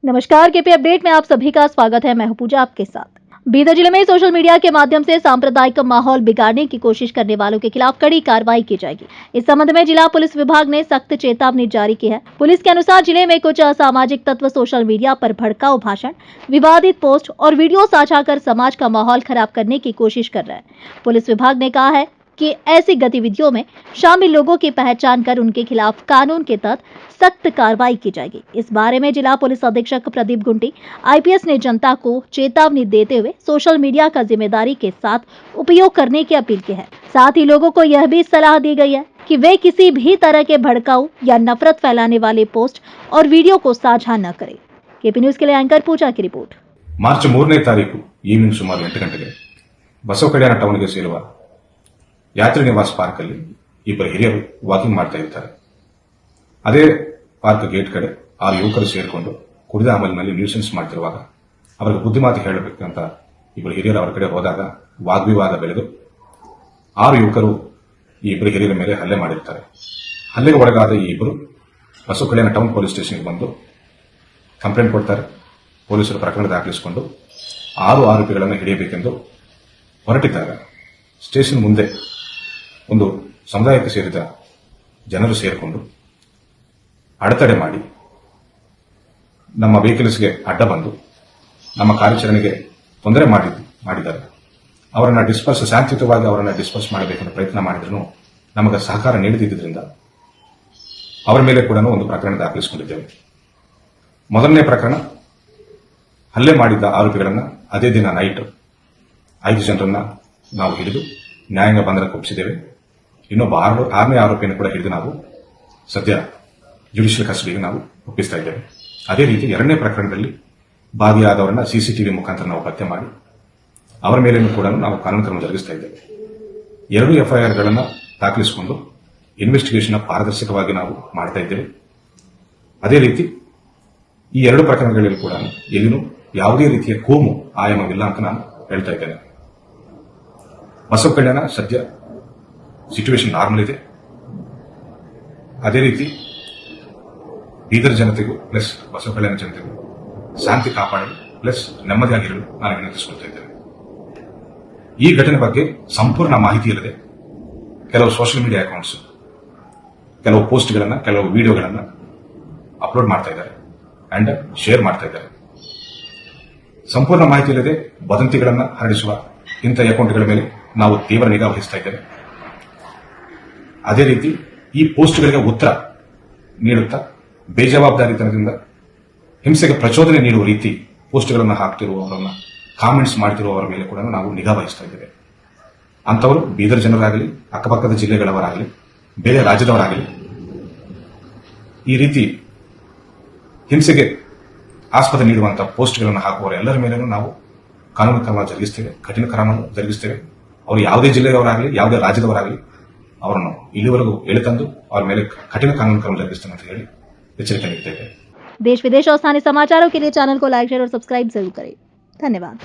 नमस्कार, KP update में आप सभी का स्वागत है। मैं हूं पूजा आपके साथ। बीदर जिले में सोशल मीडिया के माध्यम से सांप्रदायिक माहौल बिगाड़ने की कोशिश करने वालों के खिलाफ कड़ी कार्रवाई की जाएगी। इस संबंध में जिला पुलिस विभाग ने सख्त चेतावनी जारी की है। पुलिस के अनुसार जिले में कुछ असामाजिक तत्व सोशल मीडिया पर भड़काऊ भाषण, विवादित पोस्ट और वीडियो साझा कर समाज का माहौल खराब करने की कोशिश कर रहे हैं। पुलिस विभाग ने कहा है कि ऐसी गतिविधियों में शामिल लोगों की पहचान कर उनके खिलाफ कानून के तहत सख्त कार्रवाई की जाएगी। इस बारे में जिला पुलिस अधीक्षक प्रदीप गुंटी आईपीएस ने जनता को चेतावनी देते हुए सोशल मीडिया का जिम्मेदारी के साथ उपयोग करने की अपील की है। साथ ही लोगों को यह भी सलाह दी गई है कि वे किसी भी तरह के भड़काऊ या नफरत फैलाने वाले पोस्ट और वीडियो को साझा न करें। केपी न्यूज के लिए एंकर पूजा की रिपोर्ट। मार्च 3ನೇ ತಾರೀಕು ಈವ್ನಿಂಗ್ ಸುಮಾರು 8 ಗಂಟೆಗೆ ಬಸವ ಕಲ್ಯಾಣ ಟೌನ್ಗೆ ಸೇರುವ ಯಾತ್ರಿ ನಿವಾಸ್ ಪಾರ್ಕ್ ಅಲ್ಲಿ ಇಬ್ಬರು ಹಿರಿಯರು ವಾಕಿಂಗ್ ಮಾಡ್ತಾ ಇರ್ತಾರೆ. ಅದೇ ಪಾರ್ಕ್ ಗೇಟ್ ಕಡೆ 6 ಯುವಕರು ಸೇರಿಕೊಂಡು ಕುಡಿದ ಅಮಲಿನಲ್ಲಿ ನ್ಯೂಸೆನ್ಸ್ ಮಾಡ್ತಿರುವಾಗ ಅವರಿಗೆ ಬುದ್ಧಿಮಾತು ಹೇಳಬೇಕಂತ ಇಬ್ಬರು ಹಿರಿಯರು ಅವರ ಕಡೆ ಹೋದಾಗ ವಾಗ್ವಿವಾದ ಬೆಳೆದು 6 ಯುವಕರು ಈ ಇಬ್ಬರು ಹಿರಿಯರ ಮೇಲೆ ಹಲ್ಲೆ ಮಾಡಿರ್ತಾರೆ. ಹಲ್ಲೆಗೆ ಒಳಗಾದ ಈ ಇಬ್ಬರು ಬಸವ ಕಲ್ಯಾಣ ಟೌನ್ ಪೊಲೀಸ್ ಸ್ಟೇಷನ್ಗೆ ಬಂದು ಕಂಪ್ಲೇಂಟ್ ಕೊಡ್ತಾರೆ. ಪೊಲೀಸರು ಪ್ರಕರಣ ದಾಖಲಿಸಿಕೊಂಡು 6 ಆರೋಪಿಗಳನ್ನು ಹಿಡಿಯಬೇಕೆಂದು ಹೊರಟಿದ್ದಾಗ ಸ್ಟೇಷನ್ ಮುಂದೆ ಒಂದು ಸಮುದಾಯಕ್ಕೆ ಸೇರಿದ ಜನರು ಸೇರಿಕೊಂಡು ಅಡೆತಡೆ ಮಾಡಿ ನಮ್ಮ ವೆಹಿಕಲ್ಸ್ಗೆ ಅಡ್ಡ ಬಂದು ನಮ್ಮ ಕಾರ್ಯಾಚರಣೆಗೆ ತೊಂದರೆ ಮಾಡಿದ್ದಾರೆ. ಅವರನ್ನು ಶಾಂತಿಯುತವಾಗಿ ಅವರನ್ನು ಡಿಸ್ಪರ್ಸ್ ಮಾಡಬೇಕೆಂದು ಪ್ರಯತ್ನ ಮಾಡಿದ್ರು ನಮಗೆ ಸಹಕಾರ ನೀಡದಿದ್ದರಿಂದ ಅವರ ಮೇಲೆ ಕೂಡ ಒಂದು ಪ್ರಕರಣ ದಾಖಲಿಸಿಕೊಂಡಿದ್ದೇವೆ. ಮೊದಲನೇ ಪ್ರಕರಣ ಹಲ್ಲೆ ಮಾಡಿದ್ದ ಆರೋಪಿಗಳನ್ನು ಅದೇ ದಿನ ನೈಟ್ 5 ಜನರನ್ನ ನಾವು ಹಿಡಿದು ನ್ಯಾಯಾಂಗ ಬಂಧನಕ್ಕೆ ಒಪ್ಪಿಸಿದ್ದೇವೆ. ಇನ್ನೊಬ್ಬ 6ನೇ ಆರೋಪಿಯನ್ನು ಕೂಡ ಹಿಡಿದು ನಾವು ಸದ್ಯ ಜುಡಿಷಿಯಲ್ ಕಸ್ಟಡಿಗೆ ನಾವು ಒಪ್ಪಿಸ್ತಾ ಇದ್ದೇವೆ. ಅದೇ ರೀತಿ 2ನೇ ಪ್ರಕರಣದಲ್ಲಿ ಭಾಗಿಯಾದವರನ್ನ ಸಿಸಿಟಿವಿ ಮುಖಾಂತರ ನಾವು ಪತ್ತೆ ಮಾಡಿ ಅವರ ಮೇಲೇನೂ ಕೂಡ ನಾವು ಕಾನೂನು ಕ್ರಮ ಜರುಗಿಸ್ತಾ ಇದ್ದೇವೆ. 2 ಎಫ್ಐಆರ್ಗಳನ್ನು ದಾಖಲಿಸಿಕೊಂಡು ಇನ್ವೆಸ್ಟಿಗೇಷನ್ ಪಾರದರ್ಶಕವಾಗಿ ನಾವು ಮಾಡ್ತಾ ಇದ್ದೇವೆ. ಅದೇ ರೀತಿ ಈ 2 ಪ್ರಕರಣಗಳಲ್ಲಿ ಕೂಡ ಎಲ್ಲಿನೂ ಯಾವುದೇ ರೀತಿಯ ಕೋಮು ಆಯಾಮವಿಲ್ಲ ಅಂತ ನಾನು ಹೇಳ್ತಾ ಇದ್ದೇನೆ. ಬಸವ ಕಲ್ಯಾಣ ಸದ್ಯ ಸಿಚುವೇಶನ್ ನಾರ್ಮಲ್ ಇದೆ. ಅದೇ ರೀತಿ ಬೀದರ್ ಜನತೆಗೂ ಪ್ಲಸ್ ಬಸವ ಕಲ್ಯಾಣ ಜನತೆಗೂ ಶಾಂತಿ ಕಾಪಾಡಲು ಪ್ಲಸ್ ನೆಮ್ಮದಿಯಾಗಿರಲು ನಾನು ವಿನಂತಿಸಿಕೊಳ್ತಾ ಇದ್ದೇನೆ. ಈ ಘಟನೆ ಬಗ್ಗೆ ಸಂಪೂರ್ಣ ಮಾಹಿತಿ ಇಲ್ಲದೆ ಕೆಲವು ಸೋಷಿಯಲ್ ಮೀಡಿಯಾ ಅಕೌಂಟ್ಸ್ ಕೆಲವು ಪೋಸ್ಟ್ಗಳನ್ನು ಕೆಲವು ವಿಡಿಯೋಗಳನ್ನು ಅಪ್ಲೋಡ್ ಮಾಡ್ತಾ ಇದ್ದಾರೆ ಅಂಡ್ ಶೇರ್ ಮಾಡ್ತಾ ಇದ್ದಾರೆ. ಸಂಪೂರ್ಣ ಮಾಹಿತಿ ಇಲ್ಲದೆ ವದಂತಿಗಳನ್ನು ಹರಡಿಸುವ ಇಂಥ ಅಕೌಂಟ್ಗಳ ಮೇಲೆ ನಾವು ತೀವ್ರ ನಿಗಾ ವಹಿಸ್ತಾ ಇದ್ದೇವೆ. ಅದೇ ರೀತಿ ಈ ಪೋಸ್ಟ್ಗಳಿಗೆ ಉತ್ತರ ನೀಡುತ್ತಾ ಬೇಜವಾಬ್ದಾರಿತನದಿಂದ ಹಿಂಸೆಗೆ ಪ್ರಚೋದನೆ ನೀಡುವ ರೀತಿ ಪೋಸ್ಟ್ಗಳನ್ನು ಹಾಕ್ತಿರುವವರನ್ನ ಕಾಮೆಂಟ್ಸ್ ಮಾಡ್ತಿರುವವರ ಮೇಲೆ ಕೂಡ ನಾವು ನಿಗಾ ವಹಿಸ್ತಾ ಇದ್ದೇವೆ. ಅಂತವರು ಬೀದರ್ ಜನರಾಗಲಿ, ಅಕ್ಕಪಕ್ಕದ ಜಿಲ್ಲೆಗಳವರಾಗಲಿ, ಬೇರೆ ರಾಜ್ಯದವರಾಗಲಿ ಈ ರೀತಿ ಹಿಂಸೆಗೆ ಆಸ್ಪದ ನೀಡುವಂತಹ ಪೋಸ್ಟ್ಗಳನ್ನು ಹಾಕುವವರ ಎಲ್ಲರ ಮೇಲೂ ನಾವು ಕಾನೂನು ಕ್ರಮ ಜರುಗಿಸ್ತೇವೆ, ಕಠಿಣ ಕ್ರಮ ಜರುಗಿಸ್ತೇವೆ. ಅವರು ಯಾವುದೇ ಜಿಲ್ಲೆಯವರಾಗಲಿ, ಯಾವುದೇ ರಾಜ್ಯದವರಾಗಲಿ ಅವರನ್ನು ಇಲ್ಲಿವರೆಗೂ ಎಳೆತಂದು ಅವರ ಮೇಲೆ कठिन कानून क्रम जरुगिस्तೇನೆ ಅಂತ ಹೇಳಿ ಎಚ್ಚರಿಕೆ ನೀಡುತ್ತೇವೆ. देश विदेश और स्थानीय समाचारों के लिए चैनल को लाइक, शेयर और सब्सक्राइब जरूर करें। धन्यवाद।